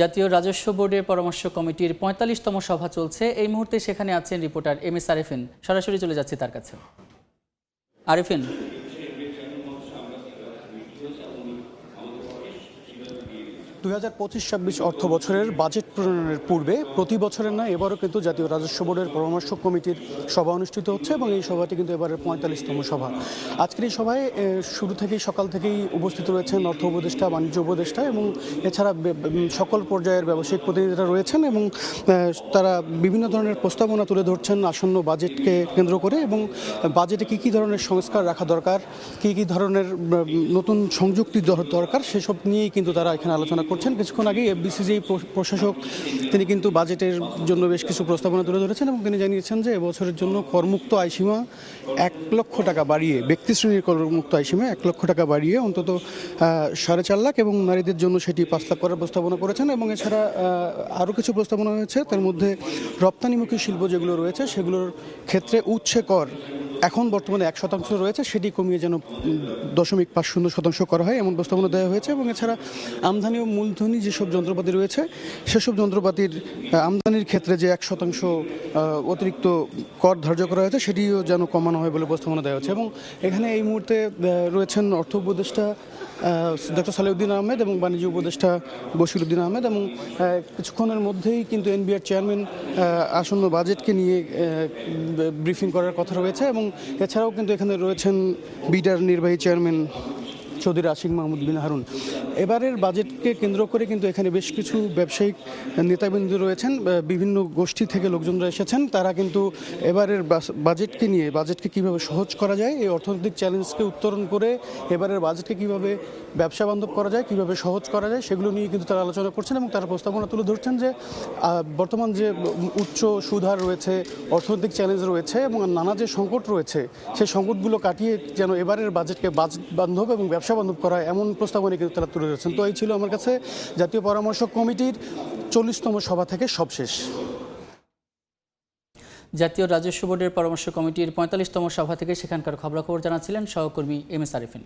জাতীয় রাজস্ব বোর্ডের পরামর্শ কমিটির ৪৫তম সভা চলছে। এই মুহূর্তে সেখানে আছেন রিপোর্টার এম.এস. আরেফিন। সরাসরি চলে যাচ্ছে তার কাছে। আরেফিন, ২০২৫-২৬ অর্থ বছরের বাজেট প্রণয়নের পূর্বে প্রতি বছরের নয় এবারও কিন্তু জাতীয় রাজস্ব বোর্ডের পরামর্শ কমিটির সভা অনুষ্ঠিত হচ্ছে এবং এই সভাটি কিন্তু এবারের ৪৫তম সভা। আজকের এই সভায় শুরু থেকেই সকাল থেকেই উপস্থিত রয়েছেন অর্থ উপদেষ্টা, বাণিজ্য উপদেষ্টা এবং এছাড়া সকল পর্যায়ের ব্যবসায়িক প্রতিনিধিরা রয়েছেন এবং তারা বিভিন্ন ধরনের প্রস্তাবনা তুলে ধরছেন আসন্ন বাজেটকে কেন্দ্র করে এবং বাজেটে কী কী ধরনের সংস্কার রাখা দরকার, কী কী ধরনের নতুন সংযুক্তি দরকার সেসব নিয়েই কিন্তু তারা এখানে আলোচনা করছেন। কিছুক্ষণ আগে এফবিসিসিআই প্রশাসক তিনি কিন্তু বাজেটের জন্য বেশ কিছু প্রস্তাবনা তুলে ধরেছেন এবং তিনি জানিয়েছেন যে এবছরের জন্য করমুক্ত আয়সীমা ১ লক্ষ টাকা বাড়িয়ে, ব্যক্তি শ্রেণীর করমুক্ত আয়সীমা ১ লক্ষ টাকা বাড়িয়ে অন্তত ৪.৫ লাখ এবং নারীদের জন্য সেটি ৫ লাখ করার প্রস্তাবনা করেছেন এবং এছাড়া আরও কিছু প্রস্তাবনা হয়েছে। তার মধ্যে রপ্তানিমুখী শিল্প যেগুলো রয়েছে সেগুলোর ক্ষেত্রে উচ্ছে কর এখন বর্তমানে ১% রয়েছে, সেটি কমিয়ে যেন ০.৫০% করা হয় এমন প্রস্তাবনা দেওয়া হয়েছে এবং এছাড়া আমদানি ও মূলধনী যেসব যন্ত্রপাতি রয়েছে সেসব যন্ত্রপাতির আমদানির ক্ষেত্রে যে ১% অতিরিক্ত কর ধার্য করা হয়েছে সেটিও যেন কমানো হয় বলে প্রস্তাবনা দেওয়া হয়েছে। এবং এখানে এই মুহূর্তে রয়েছেন অর্থ উপদেষ্টা ডক্টর সালেউদ্দিন আহমেদ এবং বাণিজ্য উপদেষ্টা বশিরউদ্দিন আহমেদ এবং কিছুক্ষণের মধ্যেই কিন্তু এনবিআর চেয়ারম্যান আসন্ন বাজেটকে নিয়ে ব্রিফিং করার কথা রয়েছে এবং এছাড়াও কিন্তু এখানে রয়েছেন বিডার নির্বাহী চেয়ারম্যান চৌধুরী আশিক মাহমুদ বিন হারুন। এবারের বাজেটকে কেন্দ্র করে কিন্তু এখানে বেশ কিছু ব্যবসায়িক নেতাবৃন্দ রয়েছেন, বিভিন্ন গোষ্ঠী থেকে লোকজনরা এসেছেন। তারা কিন্তু এবারের বাজেটকে কীভাবে সহজ করা যায়, এই অর্থনৈতিক চ্যালেঞ্জকে উত্তরণ করে এবারের বাজেটকে কীভাবে ব্যবসা বান্ধব করা যায়, কীভাবে সহজ করা যায় সেগুলো নিয়ে কিন্তু তারা আলোচনা করছেন এবং তারা প্রস্তাবনা তুলে ধরছেন যে বর্তমান যে উচ্চ সুদহার রয়েছে, অর্থনৈতিক চ্যালেঞ্জ রয়েছে এবং নানা যে সংকট রয়েছে সেই সংকটগুলো কাটিয়ে যেন এবারের বাজেটকে বাজেট বান্ধব এবং ব্যবসা বান্ধব করা এমন প্রস্তাবনা কিন্তু তারা তুলে ধরেছেন। তো এই ছিল আমার কাছে জাতীয় পরামর্শ কমিটির ৪০তম সভা থেকে সবশেষ। জাতীয় রাজস্ব বোর্ডের পরামর্শ কমিটির ৪৫তম সভা থেকে সেখানকার খবরাখবর জানাচ্ছিলেন সহকর্মী এম.এস. আরেফিন।